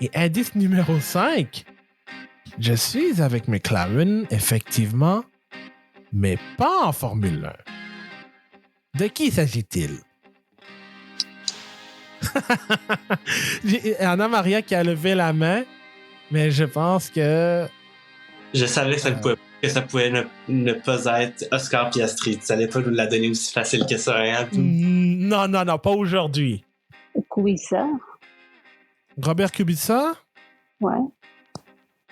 Et indice numéro 5, je suis avec McLaren, effectivement, mais pas en Formule 1. De qui s'agit-il? Anna Maria qui a levé la main, mais je pense que... Je savais que ça pouvait ne pas être Oscar Piastri. Tu n'allais pas nous la donner aussi facile que ça, hein? Non, pas aujourd'hui. Kubica. Robert Kubica? Ouais.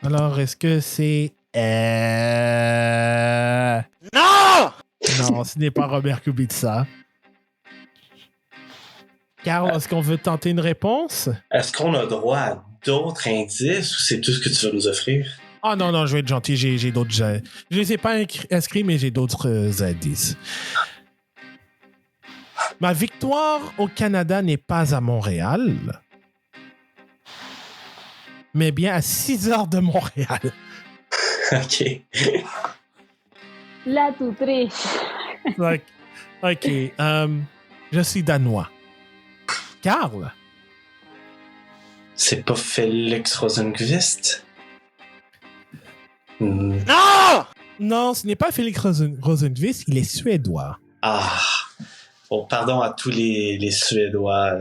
Alors, est-ce que c'est... Non! Non, ce n'est pas Robert Kubica. Carl, est-ce qu'on veut tenter une réponse? Est-ce qu'on a droit à d'autres indices ou c'est tout ce que tu vas nous offrir? Ah non, je vais être gentil, j'ai d'autres... Je les ai pas inscrits, mais j'ai d'autres indices. Ma victoire au Canada n'est pas à Montréal, mais bien à 6 heures de Montréal. OK. Là, tu triches. OK. Je suis danois. Carl? C'est pas Félix Rosenqvist? Non! Non, ce n'est pas Félix Rosenqvist, il est suédois. Ah! Bon, pardon à tous les Suédois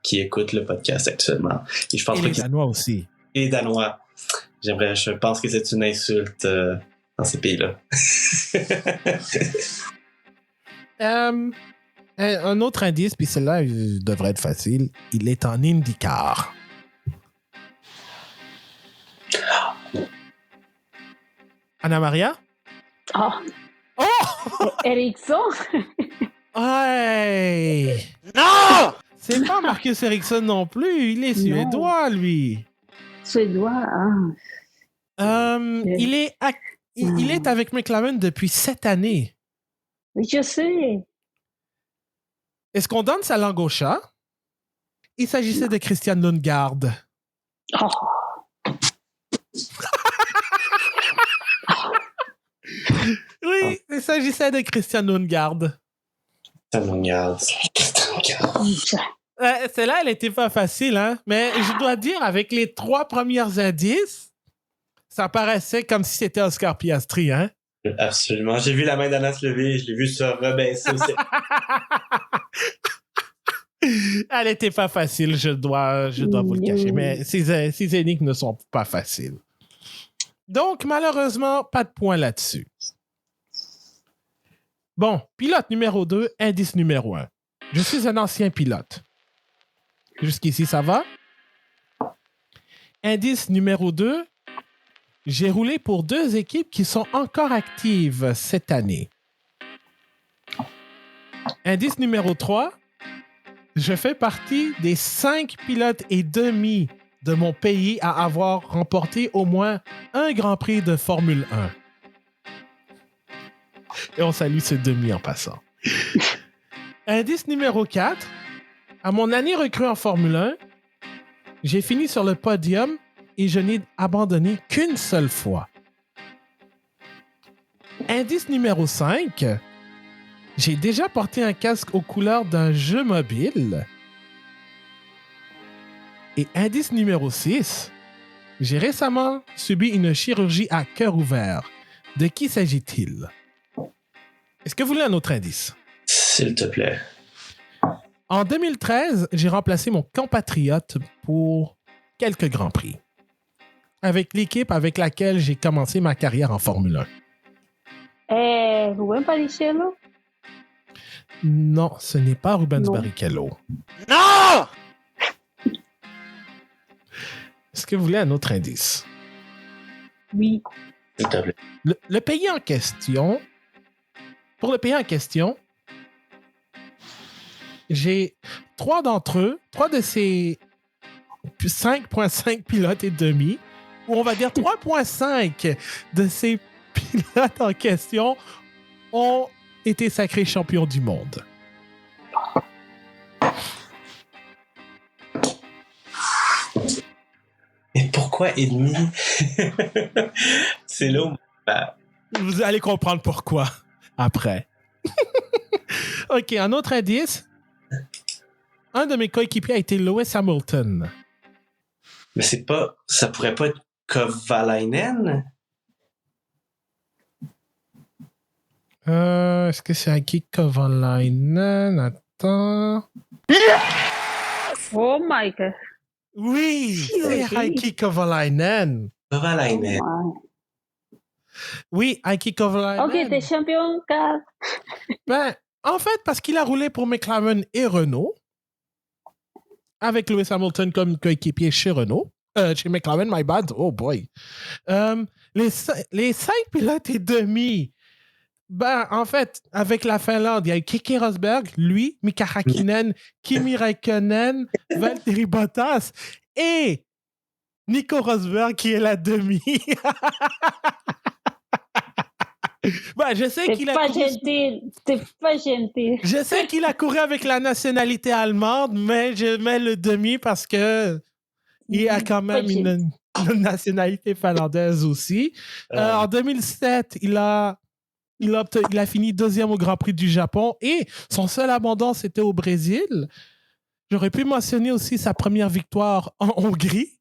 qui écoutent le podcast actuellement. Et je pense Et pas les Danois aussi. Et Danois. Je pense que c'est une insulte dans ces pays-là. Un autre indice, puis celle-là devrait être facile. Il est en IndyCar. Anna Maria? Oh. Oh! Ericsson. Hey! Non! C'est pas Marcus Ericsson non plus. Il est suédois, lui. Suédois, Il est avec McLaren depuis 7 années. Oui, je sais. Est-ce qu'on donne sa langue au chat? Il s'agissait de Christian Lundgaard. Oh, Oui, il s'agissait de Christian Lundgaard. Ça me regarde. Celle-là, elle était pas facile, hein? Mais je dois dire, avec les 3 premiers indices, ça paraissait comme si c'était Oscar Piastri, hein? Absolument. J'ai vu la main d'Anna se lever, je l'ai vu se rebaisser aussi. Elle était pas facile, je dois vous le cacher. Mais ces énigmes ne sont pas faciles. Donc, malheureusement, pas de point là-dessus. Bon, pilote numéro 2, indice numéro 1. Je suis un ancien pilote. Jusqu'ici, ça va? Indice numéro 2, j'ai roulé pour 2 équipes qui sont encore actives cette année. Indice numéro 3, je fais partie des 5 pilotes et demi de mon pays à avoir remporté au moins un Grand Prix de Formule 1. Et on salue ce demi en passant. Indice numéro 4, à mon année recrue en Formule 1, j'ai fini sur le podium et je n'ai abandonné qu'une seule fois. Indice numéro 5, j'ai déjà porté un casque aux couleurs d'un jeu mobile. Et indice numéro 6, j'ai récemment subi une chirurgie à cœur ouvert. De qui s'agit-il? Est-ce que vous voulez un autre indice? S'il te plaît. En 2013, j'ai remplacé mon compatriote pour quelques Grands Prix, avec l'équipe avec laquelle j'ai commencé ma carrière en Formule 1. Rubens Barrichello? Non, ce n'est pas Rubens Non. Barrichello. Non! Est-ce que vous voulez un autre indice? Oui. S'il te plaît. Le pays en question, pour le pays en question, j'ai 3 d'entre eux, 3 de ces 5,5 pilotes et demi, ou on va dire 3,5 de ces pilotes en question ont été sacrés champions du monde. Mais pourquoi ennemi? C'est là où... bah, Vous allez comprendre pourquoi après. OK, un autre indice. Un de mes coéquipiers a été Lewis Hamilton. mais c'est pas... Ça pourrait pas être Kovalainen? Est-ce que c'est Heikki Kovalainen? Attends. Oh my God. Oui, c'est Oui. Heikki Kovalainen. Kovalainen. Oui, Heikki Kovalainen. Ok, t'es champion, Carl. Ben, en fait, parce qu'il a roulé pour McLaren et Renault, avec Lewis Hamilton comme coéquipier chez Renault. Chez McLaren, my bad. Oh boy. Les 5 pilotes et demi. Ben, en fait, avec la Finlande, il y a eu Keke Rosberg, lui, Mika Häkkinen, Kimi Räikkönen, Valtteri Bottas et Nico Rosberg qui est la demi. Ben, je sais T'es qu'il a pas couru- gentil. T'es pas gentil. Je sais qu'il a couru avec la nationalité allemande, mais je mets le demi parce que il a quand même une nationalité finlandaise aussi. En 2007, il a fini 2e au Grand Prix du Japon et son seul abandon, c'était au Brésil. J'aurais pu mentionner aussi sa première victoire en Hongrie.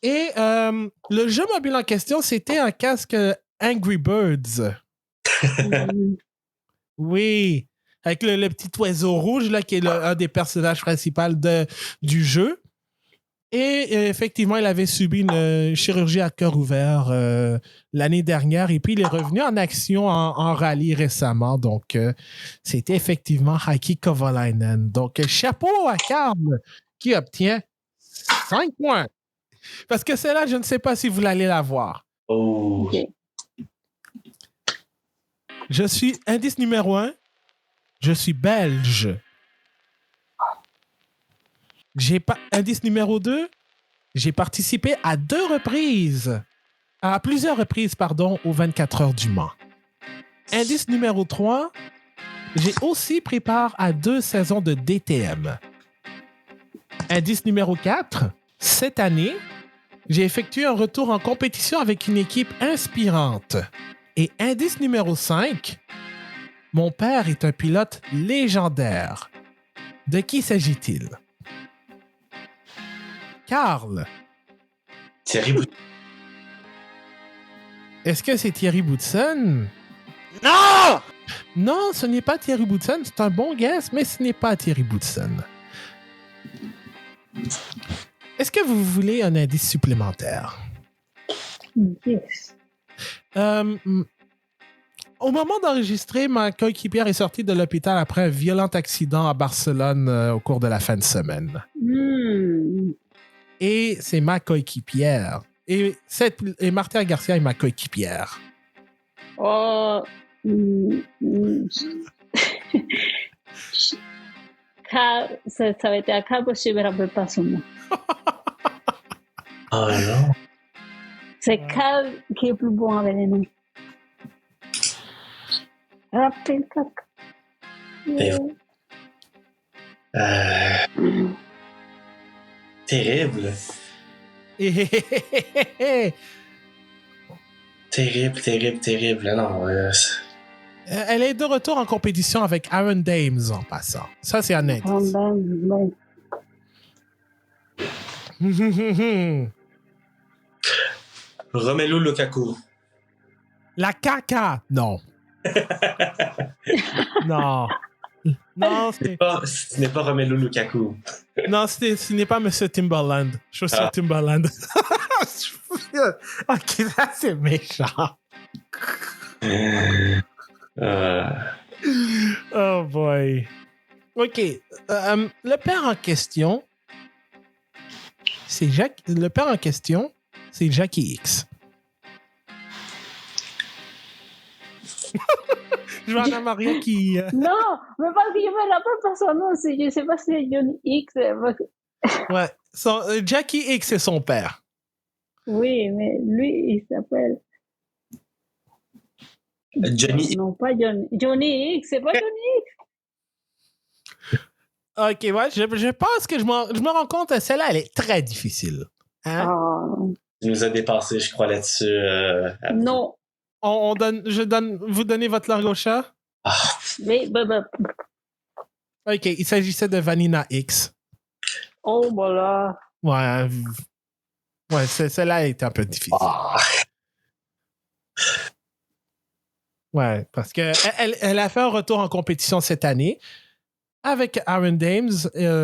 Et le jeu mobile en question, c'était un casque Angry Birds. Oui, avec le petit oiseau rouge là, qui est un des personnages principaux du jeu. Et effectivement, il avait subi une chirurgie à cœur ouvert l'année dernière. Et puis, il est revenu en action en rallye récemment. Donc, c'était effectivement Heikki Kovalainen. Donc, chapeau à Carl qui obtient 5 points. Parce que celle-là, je ne sais pas si vous allez la voir. Oh. Ok. Je suis indice numéro 1. Je suis belge. Indice numéro 2, j'ai participé à plusieurs reprises, aux 24 heures du Mans. Indice numéro 3, j'ai aussi pris part à 2 saisons de DTM. Indice numéro 4, cette année, j'ai effectué un retour en compétition avec une équipe inspirante. Et indice numéro 5, mon père est un pilote légendaire. De qui s'agit-il? Carl, Thierry Bout- est-ce que c'est Thierry Boutsen? Non! Non, ce n'est pas Thierry Boutsen. C'est un bon guess, mais ce n'est pas Thierry Boutsen. Est-ce que vous voulez un indice supplémentaire? Yes. Au moment d'enregistrer, ma coéquipière est sortie de l'hôpital après un violent accident à Barcelone au cours de la fin de semaine. Et c'est ma coéquipière. Et Martha Garcia est ma coéquipière. Oh. Carl, ça va être à Carl, parce que je ne me rappelle pas son nom. Ah non. C'est Carl qui est plus bon avec les noms. Rappelle-toi. Terrible. Terrible. Non, Elle est de retour en compétition avec Aaron Dames en passant. Ça, c'est un indice. Romelu Lukaku. La caca! Non. Non. Non, Ce n'est pas Romelu Lukaku. Non, ce n'est pas Monsieur Timberland. Chaussure Timberland. Ok, ça c'est méchant. Oh boy. Ok. Le père en question, c'est Jackie X. Je vois Anna-Maria qui... Non, mais parce que je me rappelle pas son nom. Je ne sais pas si c'est Johnny X. Ouais. Jackie X, c'est son père. Oui, mais lui, il s'appelle... Johnny. Non, pas Johnny. Johnny X, c'est pas Johnny X. Ok, ouais, je pense que je me rends compte que celle-là, elle est très difficile. Hein? Tu nous as dépassé, je crois, là-dessus. Non. Vous donnez votre langue au chat? Mais, Ok, il s'agissait de Vanina X. oh, voilà. Ouais, celle-là est un peu difficile. Ouais, parce que elle a fait un retour en compétition cette année avec Aaron Dames.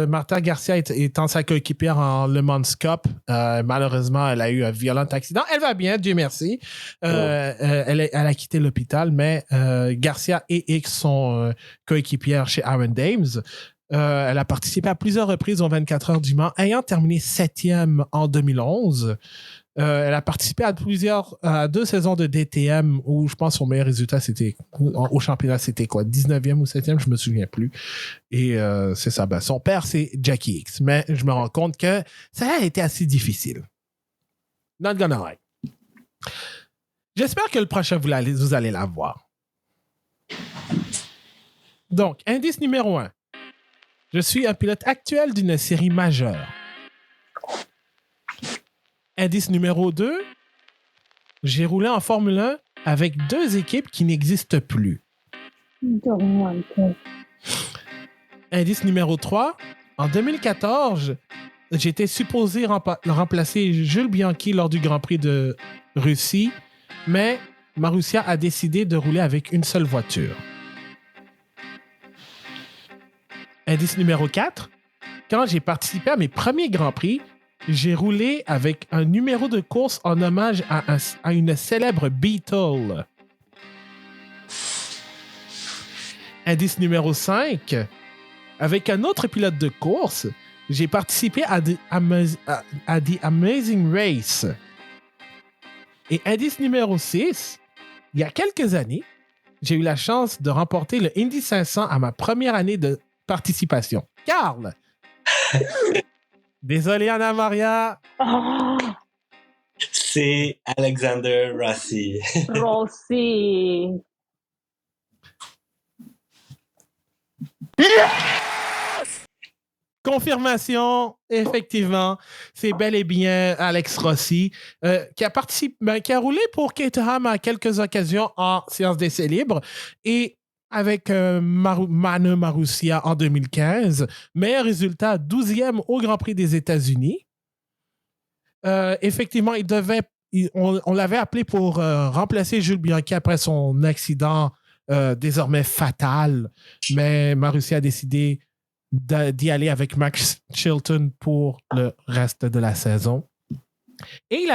Martha Garcia étant sa coéquipière en Le Mans Cup. Malheureusement, elle a eu un violent accident. Elle va bien, Dieu merci. Elle a quitté l'hôpital, mais Garcia et X sont coéquipières chez Aaron Dames. Elle a participé à plusieurs reprises aux 24 heures du Mans, ayant terminé 7e en 2011. Elle a participé à 2 saisons de DTM où je pense son meilleur résultat au championnat c'était quoi, 19e ou 7e, je me souviens plus. Et c'est ça, son père c'est Jackie X, mais je me rends compte que ça a été assez difficile. Not gonna lie. J'espère que le prochain vous allez l'avoir. Donc, indice numéro 1. Je suis un pilote actuel d'une série majeure. Indice numéro 2, j'ai roulé en Formule 1 avec 2 équipes qui n'existent plus. Indice numéro 3, en 2014, j'étais supposé remplacer Jules Bianchi lors du Grand Prix de Russie, mais Marussia a décidé de rouler avec une seule voiture. Indice numéro 4, quand j'ai participé à mes premiers Grands Prix, j'ai roulé avec un numéro de course en hommage à une célèbre Beatle. Indice numéro 5. Avec un autre pilote de course, j'ai participé à The Amazing Race. Et indice numéro 6. Il y a quelques années, j'ai eu la chance de remporter le Indy 500 à ma première année de participation. Carl! Désolé, Anna Maria. Ah, C'est Alexander Rossi. Rossi. Confirmation, effectivement, c'est bel et bien Alex Rossi qui a roulé pour Caterham à quelques occasions en séance d'essai libre et avec Manu Marussia en 2015. Meilleur résultat, 12e au Grand Prix des États-Unis. Effectivement, on l'avait appelé pour remplacer Jules Bianchi après son accident désormais fatal, mais Marussia a décidé d'y aller avec Max Chilton pour le reste de la saison. Et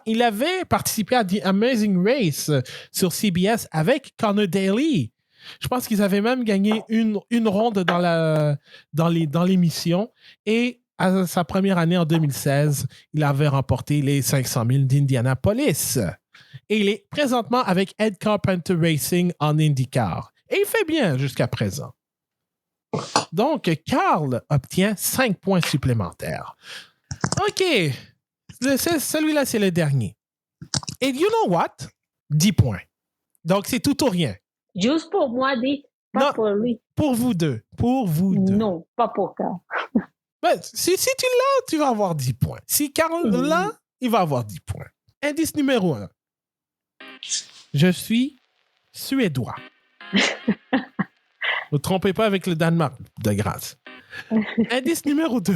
il avait participé à The Amazing Race sur CBS avec Connor Daly. Je pense qu'ils avaient même gagné une ronde dans l'émission. Et à sa première année en 2016, il avait remporté les 500 000 d'Indianapolis. Et il est présentement avec Ed Carpenter Racing en IndyCar. Et il fait bien jusqu'à présent. Donc, Carl obtient 5 points supplémentaires. OK. Celui-là, c'est le dernier. Et you know what? 10 points. Donc, c'est tout ou rien. Juste pour moi, dit, pas Non, pour lui. pour vous deux. Pour vous deux. Non, pas pour Carl. Ben, si tu l'as, tu vas avoir 10 points. Si Carl l'a, il va avoir 10 points. Indice numéro 1. Je suis suédois. Ne vous trompez pas avec le Danemark, de grâce. Indice numéro 2.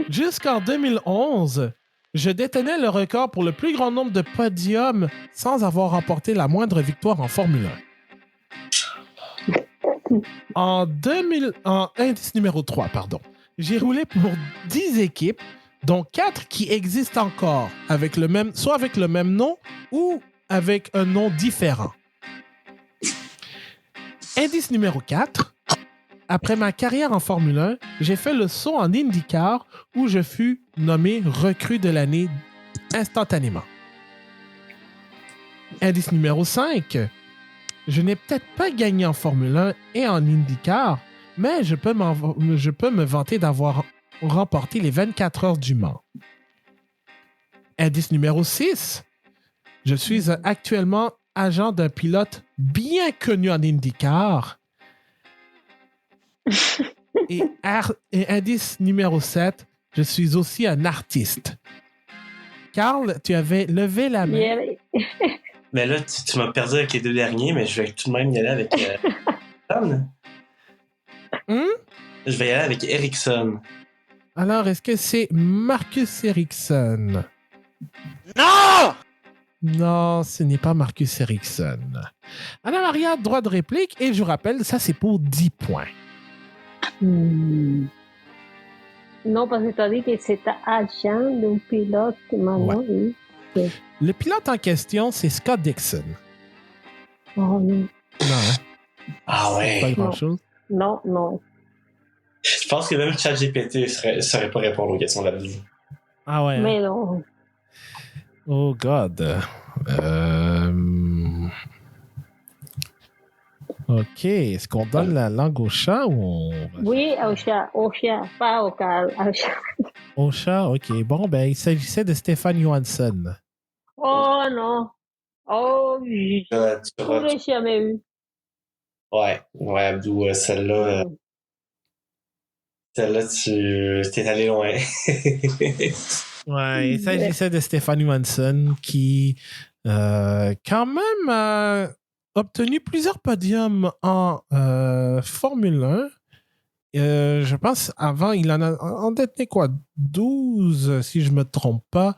Jusqu'en 2011, je détenais le record pour le plus grand nombre de podiums sans avoir remporté la moindre victoire en Formule 1. Indice numéro 3, pardon. J'ai roulé pour 10 équipes, dont 4 qui existent encore, soit avec le même nom ou avec un nom différent. Indice numéro 4. Après ma carrière en Formule 1, j'ai fait le saut en IndyCar où je fus nommé recrue de l'année instantanément. Indice numéro 5. Je n'ai peut-être pas gagné en Formule 1 et en IndyCar, mais je peux me vanter d'avoir remporté les 24 heures du Mans. Indice numéro 6. Je suis actuellement agent d'un pilote bien connu en IndyCar. Et indice numéro 7, je suis aussi un artiste. Carl, tu avais levé la main. Yeah. Mais là, tu m'as perdu avec les deux derniers, mais je vais tout de même y aller avec Ericsson. Je vais y aller avec Ericsson. Alors, est-ce que c'est Marcus Ericsson? Non! Non, ce n'est pas Marcus Ericsson. Anna-Maria, droit de réplique, et je vous rappelle, ça c'est pour 10 points. Non, parce que tu as dit que c'était agent d'un pilote maintenant. Ouais. Oui. Le pilote en question, c'est Scott Dixon. Oh, non. Non, hein? Ah ouais. Pas grand-chose. Non. Je pense que même ChatGPT ne saurait pas répondre aux questions là-dessus. Ah ouais. Mais non. Oh God. OK. Est-ce qu'on donne la langue au chat ou on... Oui, au chat, pas au Carl, au chat. Au chat? OK. Bon, ben, il s'agissait de Stefan Johansson. Oh non. Oh, je l'ai jamais eu. Ouais, Abdou, celle-là, tu t'es allé loin. Ouais, il s'agissait de Stefan Johansson qui, quand même, a obtenu plusieurs podiums en Formule 1. Je pense, avant, il en détenait quoi? 12, si je ne me trompe pas.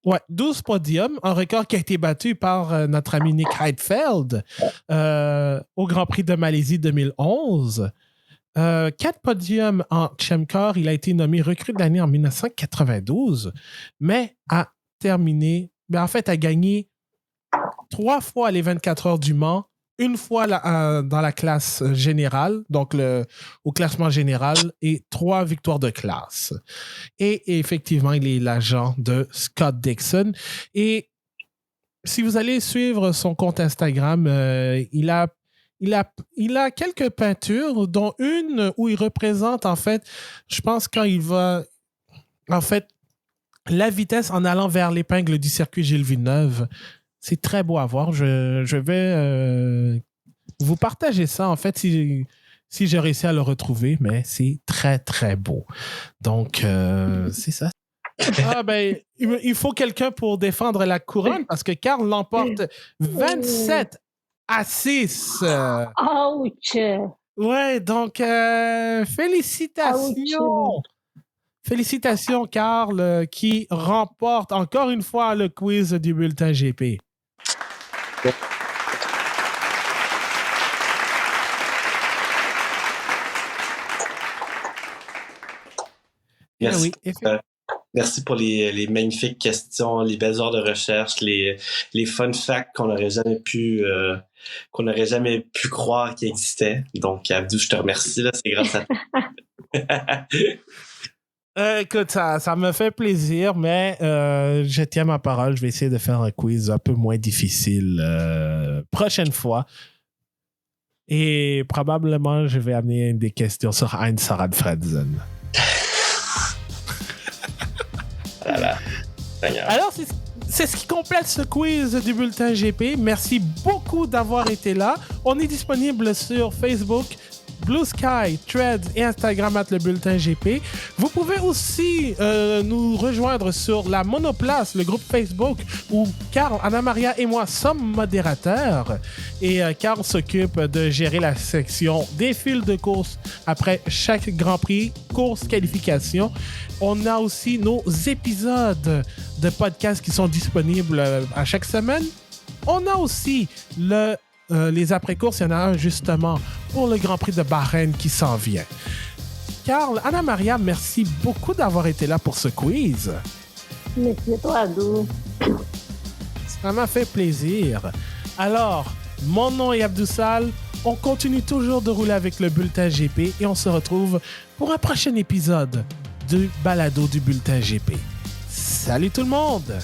Ouais, 12 podiums, un record qui a été battu par notre ami Nick Heidfeld au Grand Prix de Malaisie 2011. 4 podiums en Champ-Car. Il a été nommé recrue de l'année en 1992, mais a gagné 3 fois les 24 heures du Mans, une fois dans la classe générale, donc au classement général, et 3 victoires de classe. Et effectivement, il est l'agent de Scott Dixon. Et si vous allez suivre son compte Instagram, il a quelques peintures, dont une où il représente, en fait, je pense quand il va, en fait, la vitesse en allant vers l'épingle du circuit Gilles Villeneuve. C'est très beau à voir. Je vais vous partager ça, en fait, si j'ai réussi à le retrouver, mais c'est très, très beau. Donc, c'est ça. Ah ben, il faut quelqu'un pour défendre la couronne parce que Karl l'emporte 27-6. Ouch! Ouais, donc félicitations. Félicitations, Karl, qui remporte encore une fois le quiz du bulletin GP. Merci. Oui, Merci pour les magnifiques questions, les belles heures de recherche, les fun facts qu'on n'aurait jamais pu croire qu'ils existaient. Donc, Abdou, je te remercie. Là, c'est grâce à toi. Écoute, ça me fait plaisir, mais je tiens ma parole. Je vais essayer de faire un quiz un peu moins difficile prochaine fois. Et probablement, je vais amener des questions sur Heinz Harald Frentzen. Voilà. Alors, c'est ce qui complète ce quiz du bulletin GP. Merci beaucoup d'avoir été là. On est disponible sur Facebook, Blue Sky, Threads et Instagram @ le bulletin GP. Vous pouvez aussi nous rejoindre sur la Monoplace, le groupe Facebook où Karl, Anna-Maria et moi sommes modérateurs. Et Karl s'occupe de gérer la section des fils de course après chaque Grand Prix, course, qualification. On a aussi nos épisodes de podcast qui sont disponibles à chaque semaine. On a aussi les après-courses. Il y en a un justement pour le Grand Prix de Bahreïn qui s'en vient. Karl, Anna-Maria, merci beaucoup d'avoir été là pour ce quiz. Merci à toi, Abdou. Ça m'a fait plaisir. Alors, mon nom est Abdou Sall. On continue toujours de rouler avec le bulletin GP et on se retrouve pour un prochain épisode du balado du bulletin GP. Salut tout le monde!